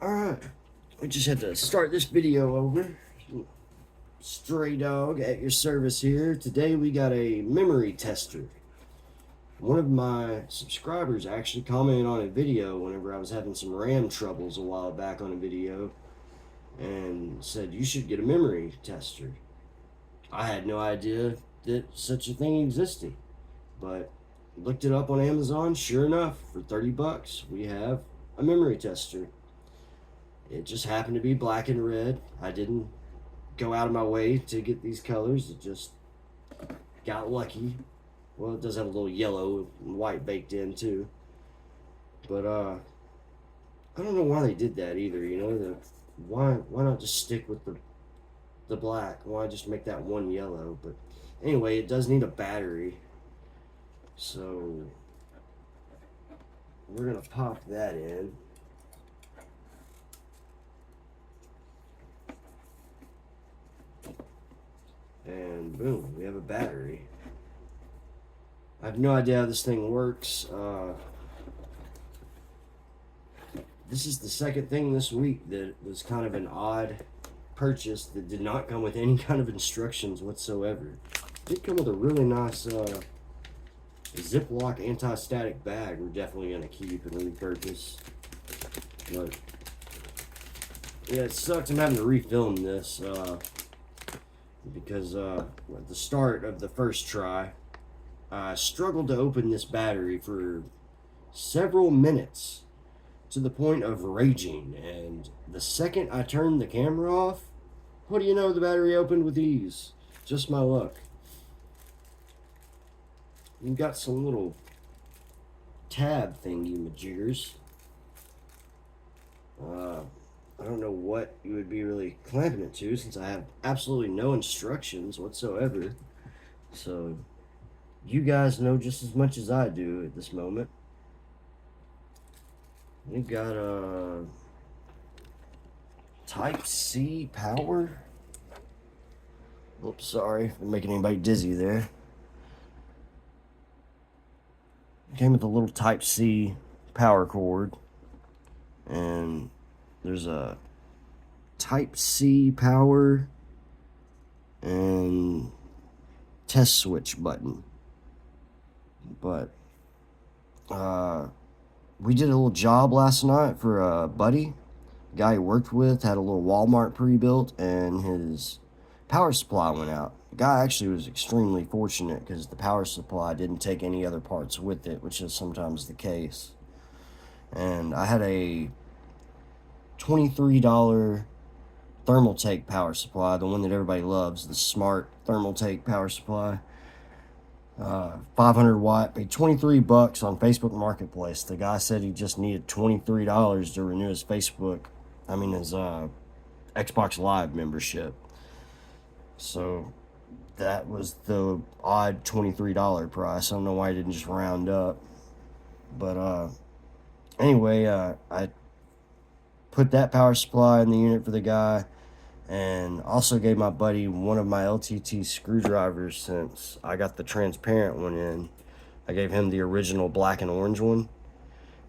Alright, we just had to start this video over. Stray Dog at your service here. Today we got a memory tester. One of my subscribers actually commented on a video whenever I was having some RAM troubles a while back on a video and said you should get a memory tester. I had no idea that such a thing existed, but looked it up on Amazon. Sure enough, for 30 bucks we have a memory tester. It just happened to be black and red. I didn't go out of my way to get these colors. It just got lucky. Well, it does have a little yellow and white baked in too. But I don't know why they did that either. You know, why not just stick with the black? Why just make that one yellow? But anyway, it does need a battery. So we're gonna pop that in. And boom, we have a battery. I have no idea how this thing works. This is the second thing this week that was kind of an odd purchase that did not come with any kind of instructions whatsoever. It did come with a really nice Ziploc anti-static bag we're definitely going to keep and repurpose. But yeah, it sucks. I'm having to refilm this because at the start of the first try, I struggled to open this battery for several minutes to the point of raging, and the second I turned the camera off, what do you know, the battery opened with ease. Just my luck. You've got some little tab thingy majiggers. I don't know what you would be really clamping it to, since I have absolutely no instructions whatsoever. So you guys know just as much as I do at this moment. We've got a Type-C power. Oops, sorry if I'm making anybody dizzy there. Came with a little Type-C power cord, and there's a Type-C power and test switch button. But we did a little job last night for a buddy. The guy he worked with had a little Walmart pre-built, and his power supply went out. The guy actually was extremely fortunate because the power supply didn't take any other parts with it, which is sometimes the case. And I had a $23 Thermaltake power supply, the one that everybody loves, the smart Thermaltake power supply. 500 watt, paid 23 bucks on Facebook Marketplace. The guy said he just needed $23 to renew his his Xbox Live membership. So that was the odd $23 price. I don't know why he didn't just round up. But anyway, I put that power supply in the unit for the guy, and also gave my buddy one of my LTT screwdrivers since I got the transparent one in. I gave him the original black and orange one,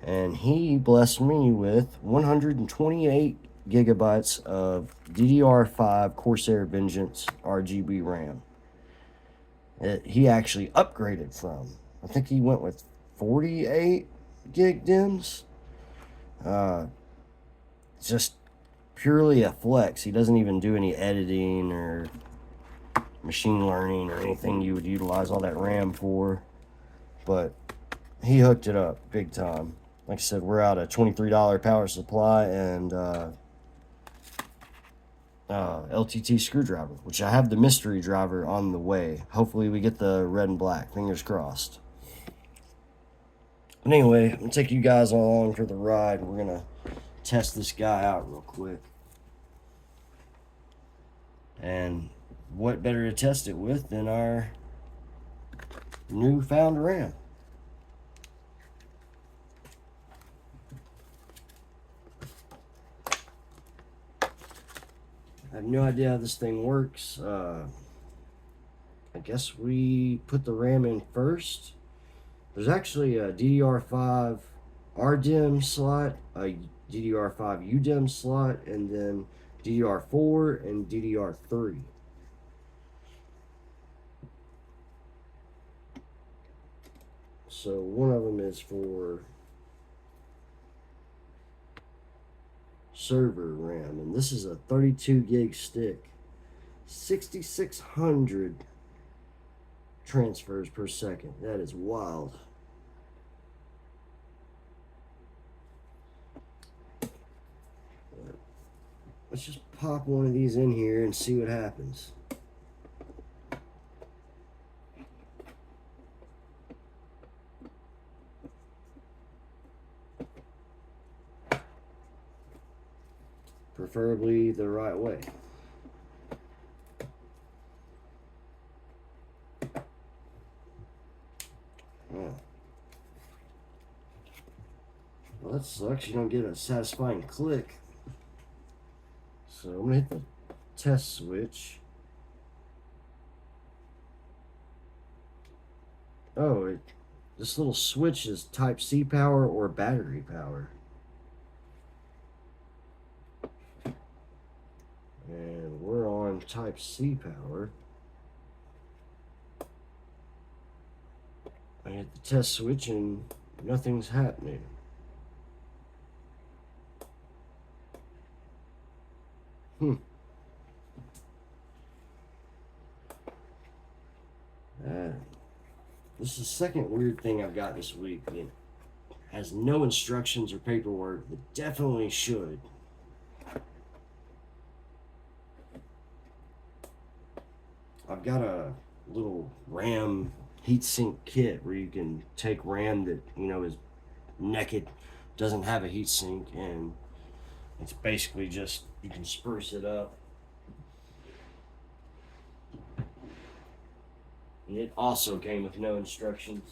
and he blessed me with 128 gigabytes of DDR5 Corsair Vengeance RGB RAM. He actually upgraded from, I think he went with 48 gig DIMMs. Just purely a flex. He doesn't even do any editing or machine learning or anything you would utilize all that RAM for. But he hooked it up big time. Like I said, we're out a $23 power supply and LTT screwdriver, which I have the mystery driver on the way. Hopefully we get the red and black. Fingers crossed. But anyway, I'm going to take you guys along for the ride. We're going to test this guy out real quick. And what better to test it with than our newfound RAM? I have no idea how this thing works. I guess we put the RAM in first. There's actually a DDR5 RDIMM slot, a DDR5 UDEM slot, and then DDR4 and DDR3. So one of them is for server RAM, and this is a 32 gig stick, 6,600 transfers per second. That is wild. Let's just pop one of these in here and see what happens. Preferably the right way. Oh. Well, that sucks. You don't get a satisfying click. So I'm gonna hit the test switch. Oh, this little switch is Type-C power or battery power. And we're on Type-C power. I hit the test switch and nothing's happening. This is the second weird thing I've got this week that has no instructions or paperwork that definitely should. I've got a little RAM heatsink kit where you can take RAM that, you know, is naked, doesn't have a heatsink, and it's basically just, you can spruce it up. And it also came with no instructions.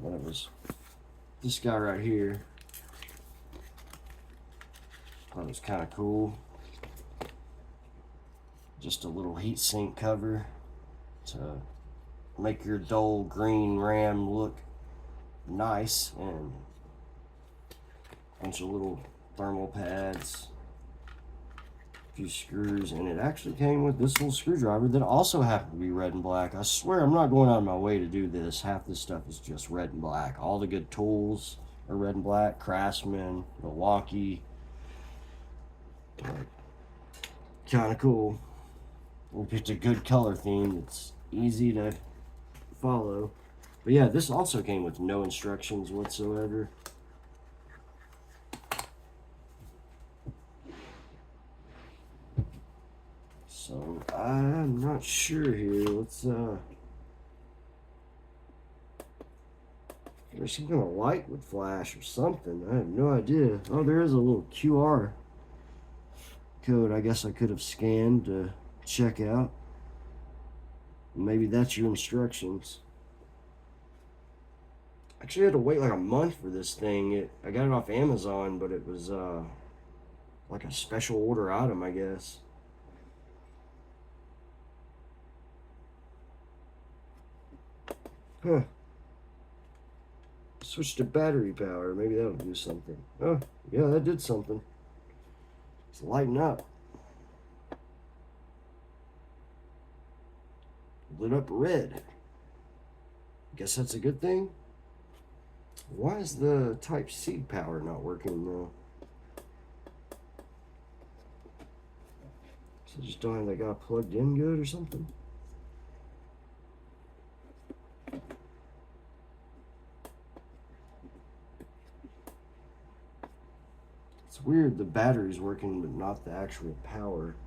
Well, it was this guy right here. Thought it was kind of cool. Just a little heatsink cover to make your dull green RAM look nice, and a bunch of little thermal pads, a few screws, and it actually came with this little screwdriver that also happened to be red and black. I swear I'm not going out of my way to do this. Half this stuff is just red and black. All the good tools are red and black. Craftsman, Milwaukee. Kind of cool. We picked a good color theme that's easy to follow. But yeah, this also came with no instructions whatsoever. So I'm not sure here. Let's there's some kind of light would flash or something. I have no idea. Oh, there is a little QR code I guess I could have scanned to check out. Maybe that's your instructions. Actually, I had to wait like a month for this thing. I got it off Amazon, but it was like a special order item, I guess. Huh. Switch to battery power. Maybe that'll do something. Oh, yeah, that did something. It's lighting up. Lit up red. Guess that's a good thing. Why is the Type-C power not working though? So I just don't have that guy plugged in good or something? It's weird, the battery's working but not the actual power.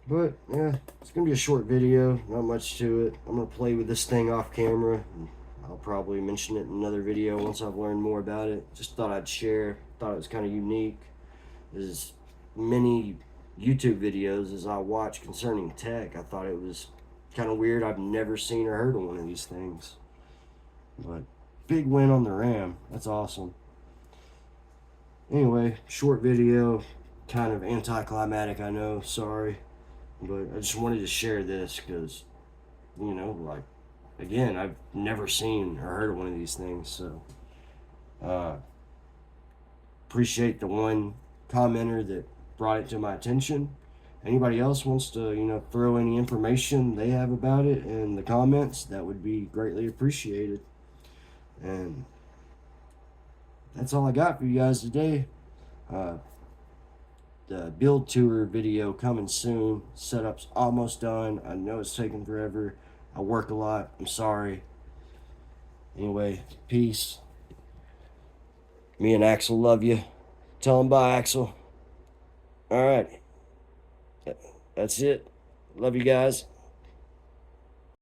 But yeah, it's gonna be a short video, not much to it. I'm gonna play with this thing off camera, and I'll probably mention it in another video once I've learned more about it. Just thought I'd share, thought it was kind of unique. As many YouTube videos as I watch concerning tech, I thought it was kind of weird. I've never seen or heard of one of these things. But big win on the RAM, that's awesome. Anyway, short video, kind of anticlimactic, I know, sorry. But I just wanted to share this because, you know, like, again, I've never seen or heard of one of these things, so appreciate the one commenter that brought it to my attention. Anybody else wants to, throw any information they have about it in the comments, that would be greatly appreciated. And that's all I got for you guys today. The build tour video coming soon. Setup's almost done. I know it's taking forever. I work a lot. I'm sorry. Anyway, peace. Me and Axel love you. Tell him bye, Axel. All right. That's it. Love you guys.